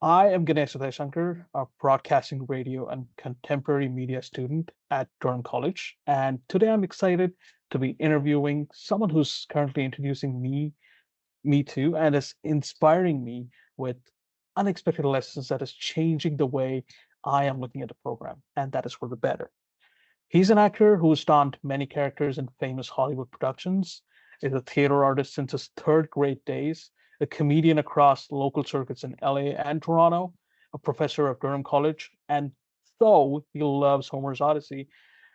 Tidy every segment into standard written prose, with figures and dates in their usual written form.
I am Ganesh Shankar, a broadcasting radio and contemporary media student at Durham College. And today I'm excited to be interviewing someone who's currently introducing me to, and is inspiring me with unexpected lessons that is changing the way I am looking at the program, and that is for the better. He's an actor who's donned many characters in famous Hollywood productions, is a theater artist since his third grade days, a comedian across local circuits in LA and Toronto, a professor at Durham College, and though he loves Homer's Odyssey,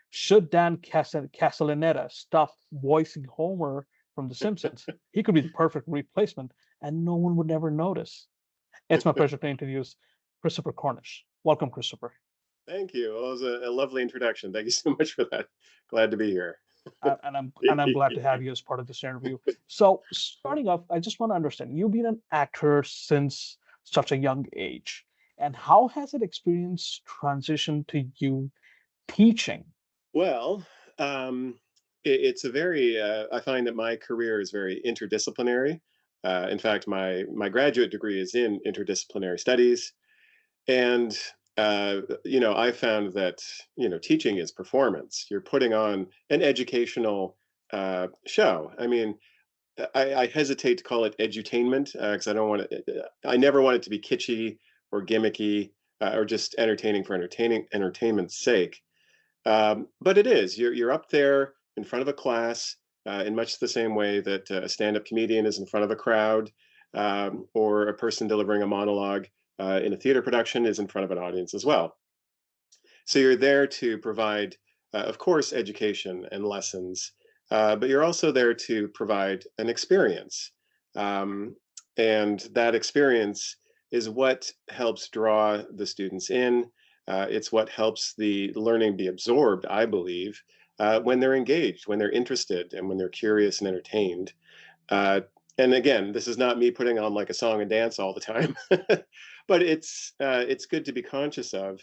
should Castellaneta stop voicing Homer from The Simpsons, he could be the perfect replacement and no one would ever notice. It's my pleasure to introduce Christopher Cornish. Welcome, Christopher. Thank you. Well, it was a lovely introduction. Thank you so much for that. Glad to be here. And I'm glad to have you as part of this interview. So, starting off, I just want to understand you've been an actor since such a young age, and how has that experience transitioned to you teaching? Well, it's a very, I find that my career is very interdisciplinary. In fact, my graduate degree is in interdisciplinary studies. And, I found that, teaching is performance. You're putting on an educational show. I mean, I hesitate to call it edutainment because I don't want it. I never want it to be kitschy or gimmicky or just entertaining for entertainment's sake. But it is. You're up there in front of a class in much the same way that a stand-up comedian is in front of a crowd, or a person delivering a monologue in a theater production is in front of an audience as well. So you're there to provide, of course, education and lessons, but you're also there to provide an experience. Um, and that experience is what helps draw the students in. It's what helps the learning be absorbed, I believe, when they're engaged, when they're interested, and when they're curious and entertained. Uh, and again, this is not me putting on like a song and dance all the time, but it's good to be conscious of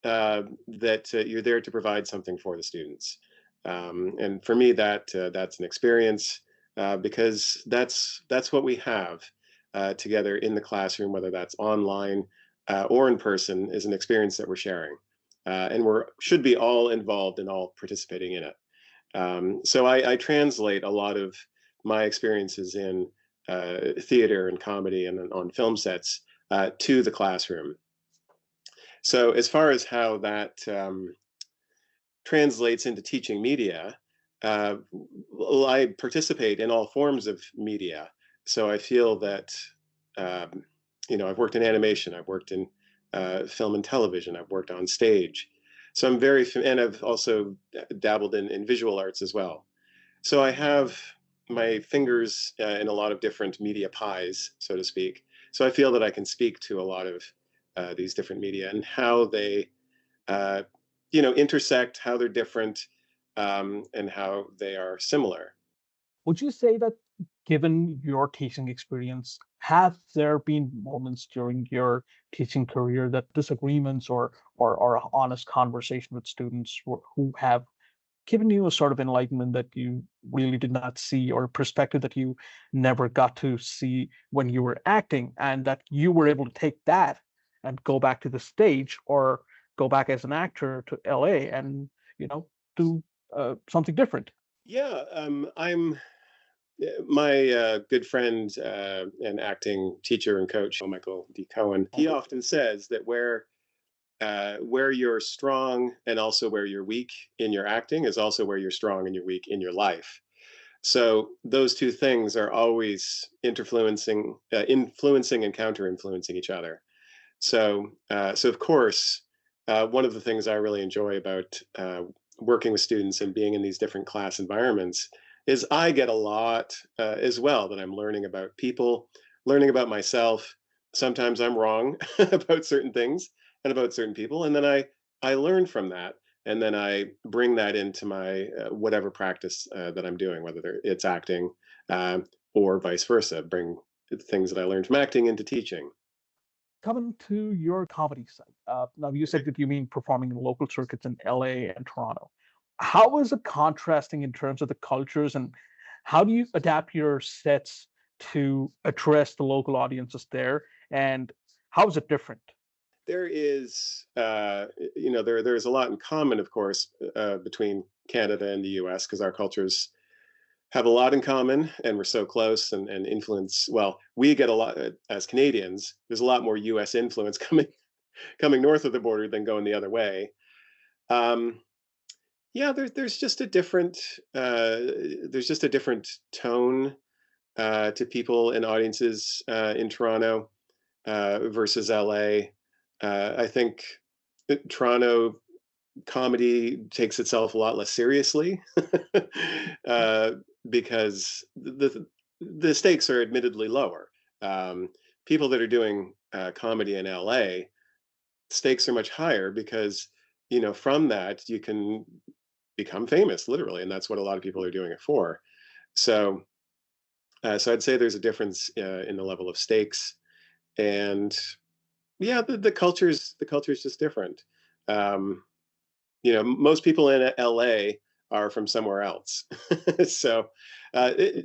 that you're there to provide something for the students. And for me, that's an experience because that's what we have together in the classroom, whether that's online or in person, is an experience that we're sharing, and we're should be all involved and all participating in it. So I translate a lot of my experiences in theater and comedy and on film sets to the classroom. So as far as how that translates into teaching media, well, I participate in all forms of media. So I feel that, um, I've worked in animation, I've worked in film and television, I've worked on stage. So and I've also dabbled in visual arts as well. So I have my fingers in a lot of different media pies, so to speak. So I feel that I can speak to a lot of these different media and how they, uh, intersect, how they're different, and how they are similar. Would you say that, given your teaching experience, have there been moments during your teaching career that disagreements or a honest conversation with students who have given you a sort of enlightenment that you really did not see, or a perspective that you never got to see when you were acting, and that you were able to take that and go back to the stage, or go back as an actor to LA and do something different? Yeah, I'm my good friend and acting teacher and coach, Michael D. Cohen. He often says that where you're strong and also where you're weak in your acting is also where you're strong and you're weak in your life. So those two things are always influencing and counter-influencing each other. So of course, one of the things I really enjoy about working with students and being in these different class environments is I get a lot as well that I'm learning about people, learning about myself. Sometimes I'm wrong about certain things and about certain people, and then I learn from that, and then I bring that into my whatever practice that I'm doing, whether it's acting or vice versa. Bring the things that I learned from acting into teaching. Coming to your comedy side, now you said that you mean performing in local circuits in LA and Toronto. How is it contrasting in terms of the cultures, and how do you adapt your sets to address the local audiences there? And How is it different? There is, there's a lot in common, of course, between Canada and the U.S. because our cultures have a lot in common, and we're so close and influence. Well, we get a lot as Canadians. There's a lot more U.S. influence coming north of the border than going the other way. Um, yeah, there's just a different there's just a different tone to people and audiences in Toronto versus LA. I think Toronto comedy takes itself a lot less seriously uh, because the stakes are admittedly lower. Um, People that are doing comedy in LA, stakes are much higher because from that you can become famous literally, and that's what a lot of people are doing it for. So, so I'd say there's a difference in the level of stakes, and yeah, the culture's just different. Um, Most people in LA are from somewhere else. So,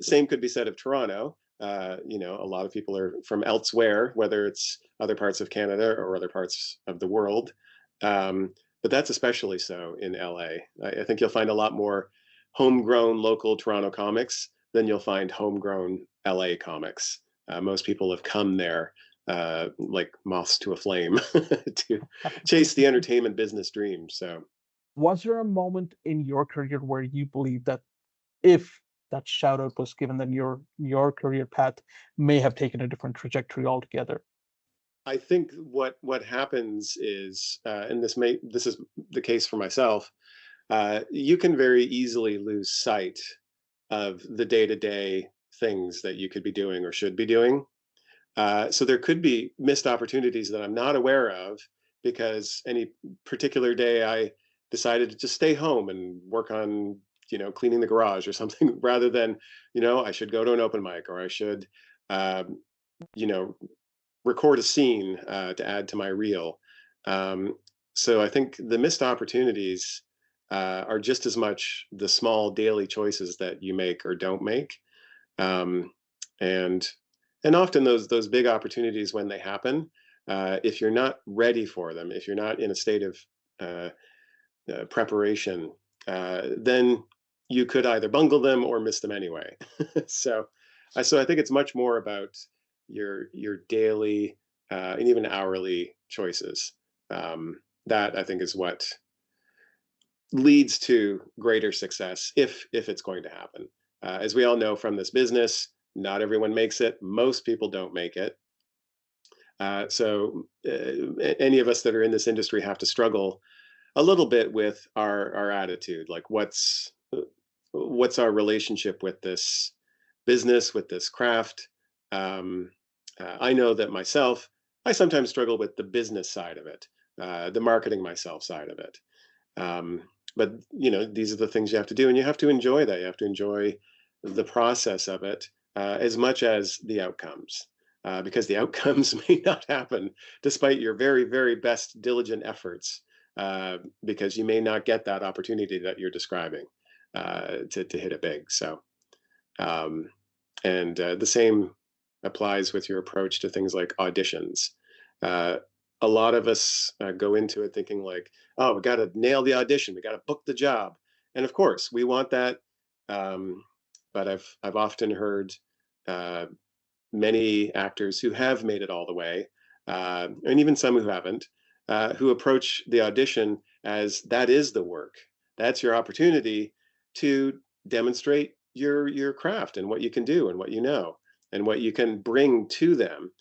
same could be said of Toronto. A lot of people are from elsewhere, whether it's other parts of Canada or other parts of the world. Um, but that's especially so in LA. I think you'll find a lot more homegrown local Toronto comics than you'll find homegrown LA comics. Most people have come there like moths to a flame to chase the entertainment business dream. So Was there a moment in your career where you believe that if that shout out was given, then your career path may have taken a different trajectory altogether? I think what happens is, and this is the case for myself. You can very easily lose sight of the day to day things that you could be doing or should be doing. So there could be missed opportunities that I'm not aware of because any particular day I decided to just stay home and work on cleaning the garage or something rather than I should go to an open mic or I should um, you know record a scene to add to my reel. Um, so I think the missed opportunities are just as much the small daily choices that you make or don't make, um, and and often those big opportunities when they happen, if you're not ready for them, if you're not in a state of uh, preparation, then you could either bungle them or miss them anyway. so, so I think it's much more about your daily and even hourly choices. That I think is what leads to greater success if it's going to happen. As we all know from this business, not everyone makes it. Most people don't make it. Any of us that are in this industry have to struggle a little bit with our attitude, like what's our relationship with this business, with this craft. um, I know that myself, I sometimes struggle with the business side of it, the marketing myself side of it. um, but these are the things you have to do, and you have to enjoy that. You have to enjoy the process of it as much as the outcomes, because the outcomes may not happen despite your very, very best diligent efforts, because you may not get that opportunity that you're describing to hit it big. So, um, and the same applies with your approach to things like auditions. Uh, a lot of us go into it thinking like, "Oh, we got to nail the audition. We got to book the job," and of course, we want that. Um, but I've often heard uh, many actors who have made it all the way, and even some who haven't, who approach the audition as that is the work. That's your opportunity to demonstrate your craft and what you can do and what you know and what you can bring to them.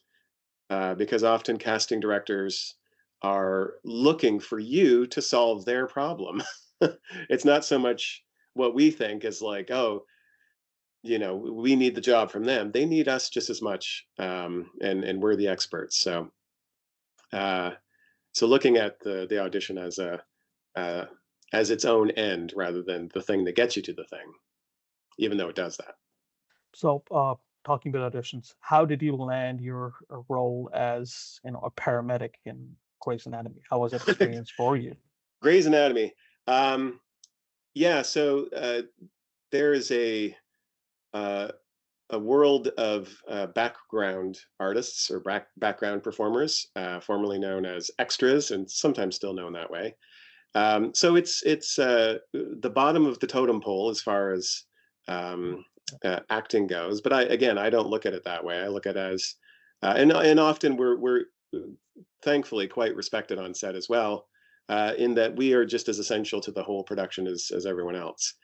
Because often casting directors are looking for you to solve their problem. It's not so much what we think is like, oh, we need the job from them. They need us just as much, and we're the experts. Uh, so looking at the audition as a uh, as its own end rather than the thing that gets you to the thing, even though it does that. So, talking about auditions, how did you land your role as a paramedic in Grey's Anatomy? How was that experience for you? Grey's Anatomy. Um, yeah, so there is uh, a world of background artists or background performers, formerly known as extras, and sometimes still known that way. So it's the bottom of the totem pole as far as um, acting goes. But I don't look at it that way. I look at it as and often we're thankfully quite respected on set as well, in that we are just as essential to the whole production as everyone else.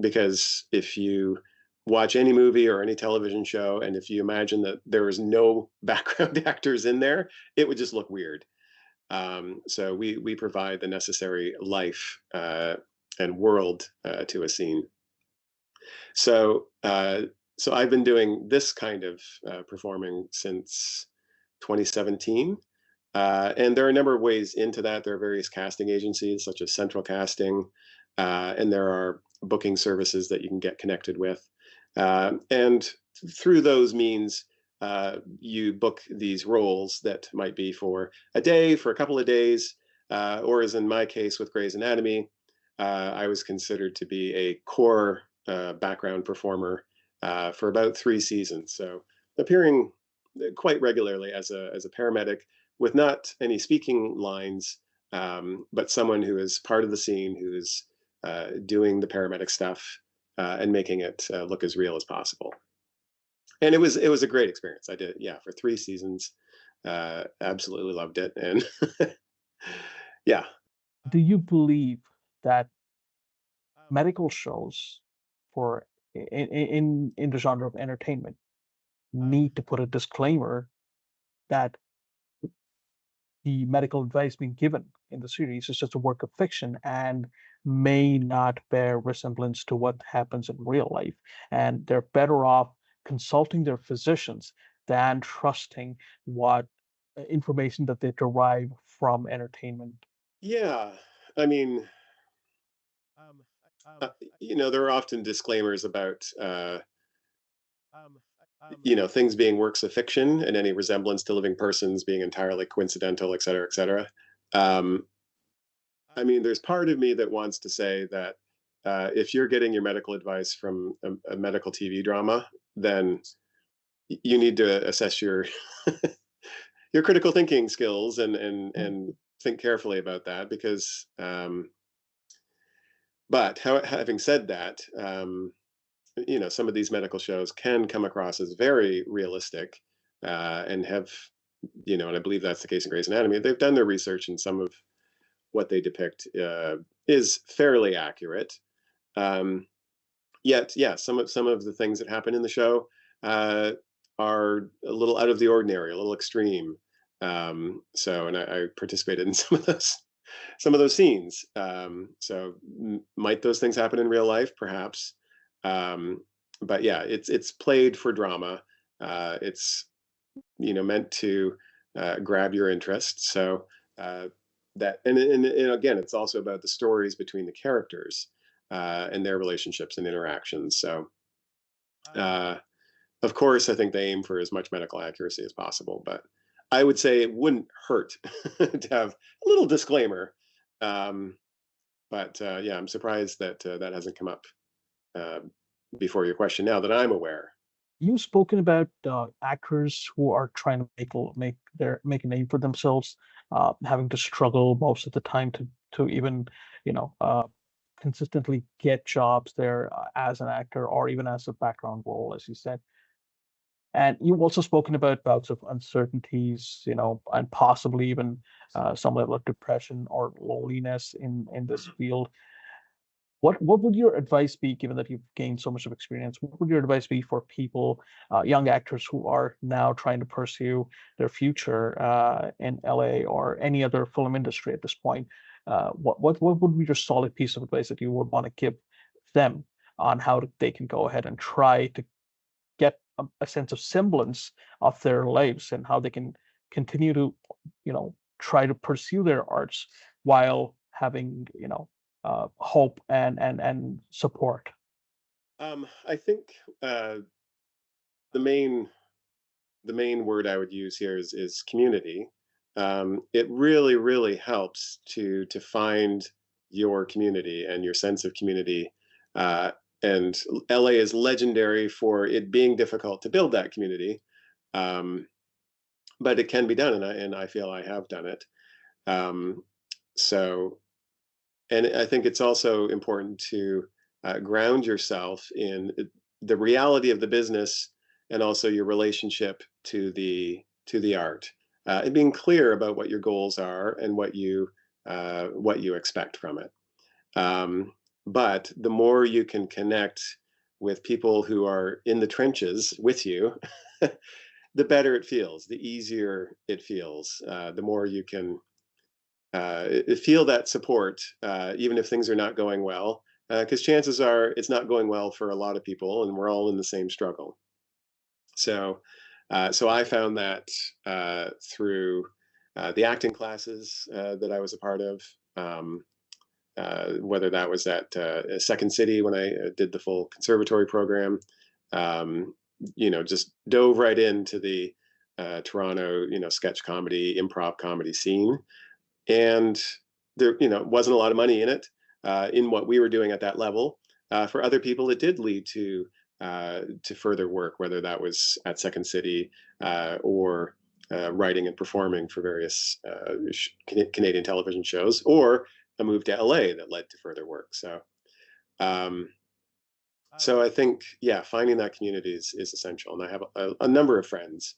Because if you watch any movie or any television show, and if you imagine that there is no background actors in there, it would just look weird. So we provide the necessary life and world to a scene. So so I've been doing this kind of performing since 2017. And there are a number of ways into that. There are various casting agencies, such as Central Casting, and there are booking services that you can get connected with. And through those means, you book these roles that might be for a day, for a couple of days, or as in my case with Grey's Anatomy, I was considered to be a core background performer for about 3 seasons. So appearing quite regularly as a paramedic with not any speaking lines, but someone who is part of the scene, who is doing the paramedic stuff and making it look as real as possible. And it was a great experience. I did it, yeah, for 3 seasons. Absolutely loved it, and yeah. Do you believe that medical shows for in the genre of entertainment need to put a disclaimer that the medical advice being given in the series is just a work of fiction and may not bear resemblance to what happens in real life, and they're better off consulting their physicians than trusting what information that they derive from entertainment? Yeah, I mean, there are often disclaimers about things being works of fiction and any resemblance to living persons being entirely coincidental, et cetera, et cetera. Um, I mean, there's part of me that wants to say that if you're getting your medical advice from a medical TV drama, then you need to assess your critical thinking skills Mm. and think carefully about that because. But having said that, some of these medical shows can come across as very realistic and have, and I believe that's the case in Grey's Anatomy. They've done their research, and some of what they depict is fairly accurate. Um, Yet, yeah, some of the things that happen in the show uh, are a little out of the ordinary, a little extreme. And I participated in some of those scenes. So might those things happen in real life? Perhaps. Um, but yeah, it's played for drama. It's meant to grab your interest. So uh, and again, it's also about the stories between the characters and their relationships and interactions. So uh, of course, I think they aim for as much medical accuracy as possible, but I would say it wouldn't hurt to have a little disclaimer. Um, but yeah, I'm surprised that that hasn't come up uh, before your question. Now that I'm aware. You've spoken about actors who are trying to make a name for themselves, having to struggle most of the time to even you know uh, consistently get jobs there as an actor or even as a background role, as you said. And you've also spoken about bouts of uncertainties, and possibly even some level of depression or loneliness in this field. What would your advice be, given that you've gained so much of experience? What would your advice be for people, young actors who are now trying to pursue their future in LA or any other film industry at this point? What would be your solid piece of advice that you would want to give them on how they can go ahead and try to get a sense of semblance of their lives and how they can continue to, try to pursue their arts while having, hope and support. I think the main the main word I would use here is community. It really, really helps to find your community and your sense of community. and LA is legendary for it being difficult to build that community. Um, but it can be done, and I feel I have done it. Um, so, and I think it's also important to ground yourself in the reality of the business and also your relationship to the art, and being clear about what your goals are and what you expect from it. Um, but the more you can connect with people who are in the trenches with you, the better it feels, the easier it feels, the more you can feel that support, even if things are not going well. Because chances are it's not going well for a lot of people, and we're all in the same struggle. So, so I found that through the acting classes that I was a part of. Whether that was at Second City when I did the full conservatory program, um, just dove right into the Toronto, sketch comedy, improv comedy scene, and there, wasn't a lot of money in it in what we were doing at that level. For other people, it did lead to further work, whether that was at Second City or writing and performing for various Canadian television shows, or a move to LA that led to further work. Um, so I think, yeah, finding that community is essential. And I have a number of friends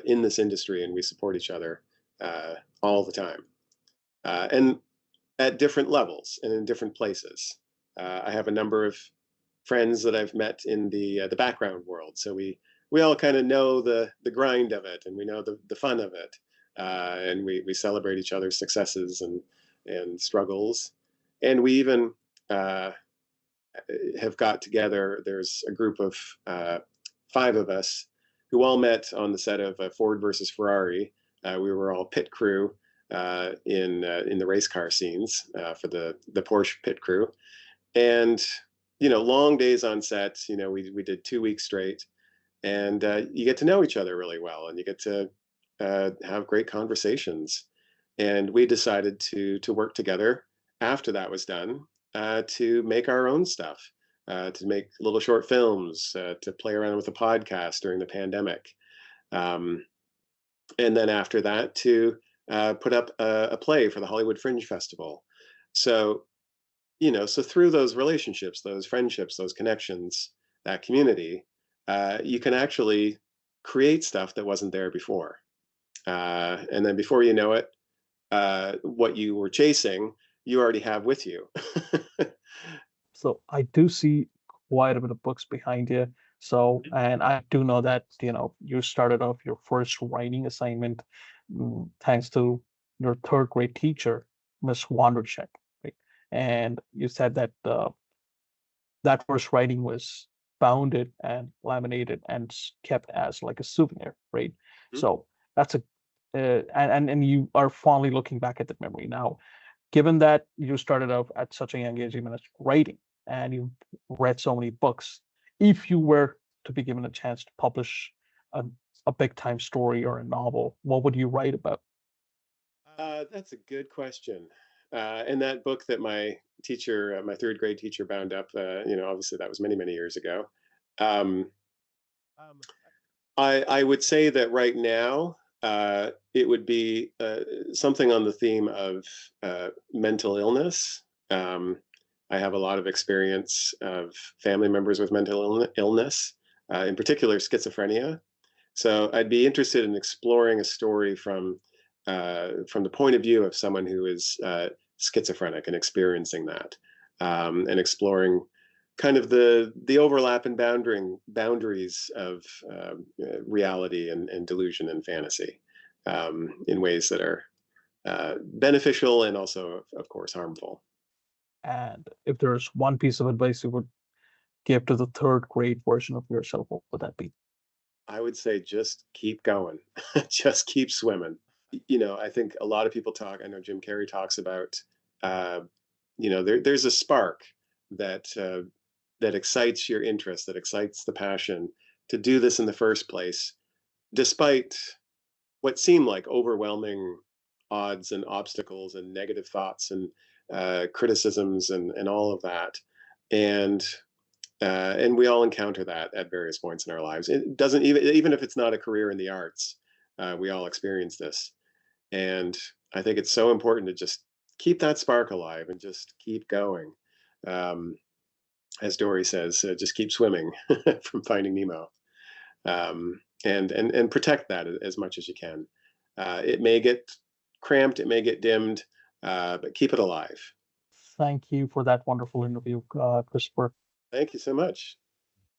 in this industry, and we support each other all the time, and at different levels and in different places. I have a number of friends that I've met in the background world, so we all kind of know the grind of it, and we know the fun of it, and we celebrate each other's successes and struggles, and we even uh, have got together. There's a group of five of us who all met on the set of Ford versus Ferrari. We were all pit crew in the race car scenes for the Porsche pit crew, and long days on set. We did 2 weeks straight, and you get to know each other really well, and you get to have great conversations. And we decided to work together after that was done to make our own stuff, to make little short films, to play around with a podcast during the pandemic, um, and then after that to put up a play for the Hollywood Fringe Festival. So so through those relationships, those friendships, those connections, that community, you can actually create stuff that wasn't there before. And then before you know it, what you were chasing, you already have with you. So I do see quite a bit of books behind you. So, and I do know that, you started off your first writing assignment thanks to your third grade teacher, Miss Wandercheck, right? And you said that that first writing was bounded and laminated and kept as like a souvenir, right? Mhm. So that's a and you are fondly looking back at that memory now. Given that you started off at such a young age, even as writing, and you read so many books, if you were to be given a chance to publish a, a big time story or a novel, what would you write about? That's a good question. And that book that my teacher, my third grade teacher, bound up, obviously that was many, many years ago. Um, I would say that right now, it would be something on the theme of mental illness. Um, I have a lot of experience of family members with mental illness, in particular schizophrenia. So I'd be interested in exploring a story from the point of view of someone who is schizophrenic and experiencing that, and exploring kind of the overlap and boundaries of reality and delusion and fantasy in ways that are beneficial and also, of course, harmful. And if there's one piece of advice you would give to the third grade version of yourself, what would that be? I would say just keep going, just keep swimming. I think a lot of people talk. I know Jim Carrey talks about, uh, there's a spark that that excites your interest, that excites the passion to do this in the first place, despite what seem like overwhelming odds and obstacles and negative thoughts and criticisms and all of that. And And we all encounter that at various points in our lives. It doesn't even if it's not a career in the arts, we all experience this. And I think it's so important to just keep that spark alive and just keep going. Um, as Dory says, just keep swimming from Finding Nemo, and protect that as much as you can. It may get cramped, it may get dimmed, but keep it alive. Thank you for that wonderful interview, Christopher. Thank you so much.